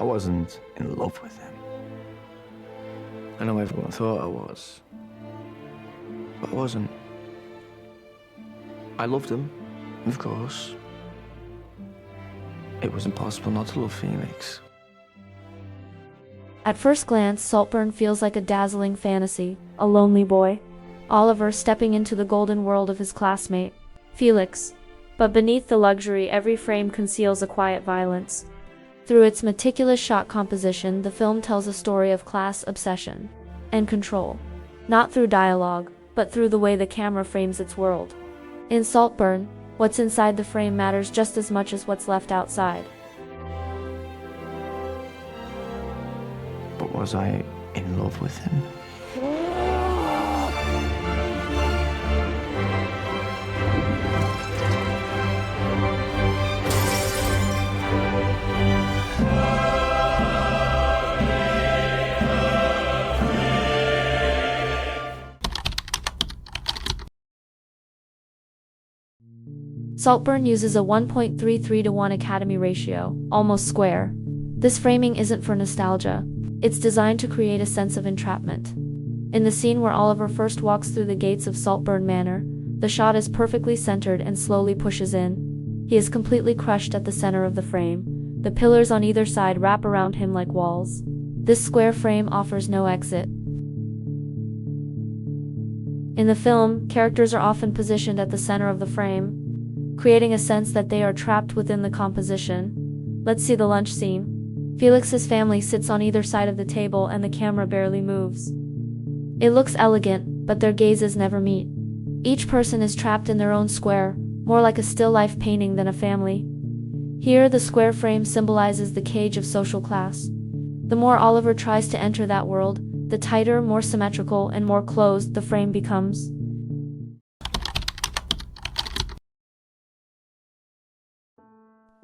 I wasn't in love with him. I know everyone thought I was, but I wasn't. I loved him, of course. It was impossible not to love Phoenix. At first glance, Saltburn feels like a dazzling fantasy, a lonely boy, Oliver stepping into the golden world of his classmate, Felix. But beneath the luxury, every frame conceals a quiet violence. Through its meticulous shot composition, the film tells a story of class obsession and control, not through dialogue, but through the way the camera frames its world. In Saltburn, what's inside the frame matters just as much as what's left outside. But was I in love with him? Saltburn uses a 1.33:1 Academy ratio, almost square. This framing isn't for nostalgia. It's designed to create a sense of entrapment. In the scene where Oliver first walks through the gates of Saltburn Manor, the shot is perfectly centered and slowly pushes in. He is completely crushed at the center of the frame. The pillars on either side wrap around him like walls. This square frame offers no exit. In the film, characters are often positioned at the center of the frame, creating a sense that they are trapped within the composition. Let's see the lunch scene. Felix's family sits on either side of the table and the camera barely moves. It looks elegant, but their gazes never meet. Each person is trapped in their own square, more like a still life painting than a family. Here, the square frame symbolizes the cage of social class. The more Oliver tries to enter that world, the tighter, more symmetrical, and more closed the frame becomes.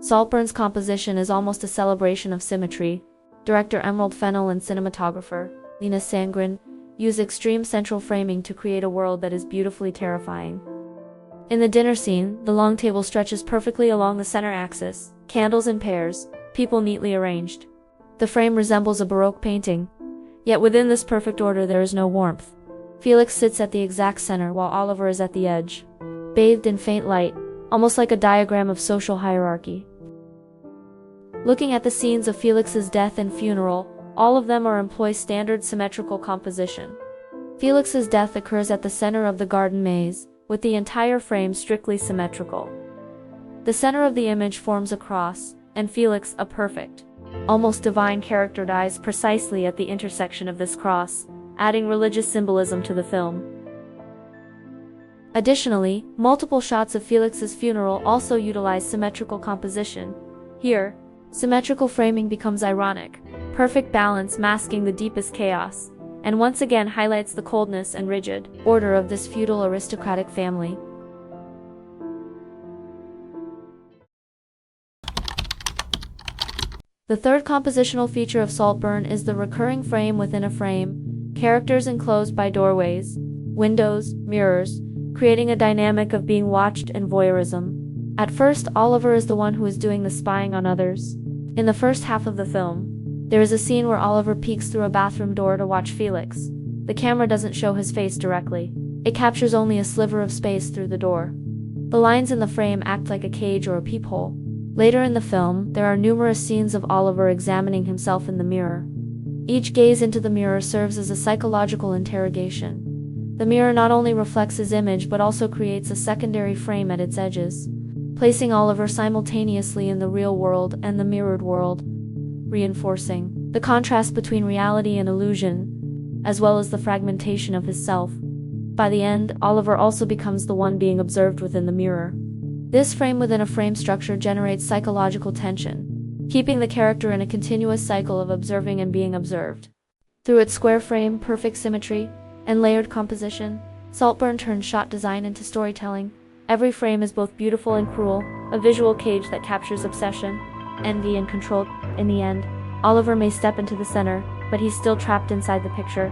Saltburn's composition is almost a celebration of symmetry. Director Emerald Fennell and cinematographer Lena Sandgren use extreme central framing to create a world that is beautifully terrifying. In the dinner scene, the long table stretches perfectly along the center axis, candles in pairs, people neatly arranged. The frame resembles a Baroque painting. Yet within this perfect order there is no warmth. Felix sits at the exact center while Oliver is at the edge, bathed in faint light, almost like a diagram of social hierarchy. Looking at the scenes of Felix's death and funeral, all of them employ standard symmetrical composition. Felix's death occurs at the center of the garden maze, with the entire frame strictly symmetrical. The center of the image forms a cross, and Felix, a perfect, almost divine character, dies precisely at the intersection of this cross, adding religious symbolism to the film. Additionally, multiple shots of Felix's funeral also utilize symmetrical composition. Here, symmetrical framing becomes ironic, perfect balance masking the deepest chaos, and once again highlights the coldness and rigid order of this feudal aristocratic family. The third compositional feature of Saltburn is the recurring frame within a frame, characters enclosed by doorways, windows, mirrors, creating a dynamic of being watched and voyeurism. At first, Oliver is the one who is doing the spying on others. In the first half of the film, there is a scene where Oliver peeks through a bathroom door to watch Felix. The camera doesn't show his face directly. It captures only a sliver of space through the door. The lines in the frame act like a cage or a peephole. Later in the film, there are numerous scenes of Oliver examining himself in the mirror. Each gaze into the mirror serves as a psychological interrogation. The mirror not only reflects his image but also creates a secondary frame at its edges, placing Oliver simultaneously in the real world and the mirrored world, reinforcing the contrast between reality and illusion, as well as the fragmentation of his self. By the end, Oliver also becomes the one being observed within the mirror. This frame within a frame structure generates psychological tension, keeping the character in a continuous cycle of observing and being observed. Through its square frame, perfect symmetry, and layered composition, Saltburn turns shot design into storytelling. Every frame is both beautiful and cruel, a visual cage that captures obsession, envy, and control. In the end, Oliver may step into the center, but he's still trapped inside the picture,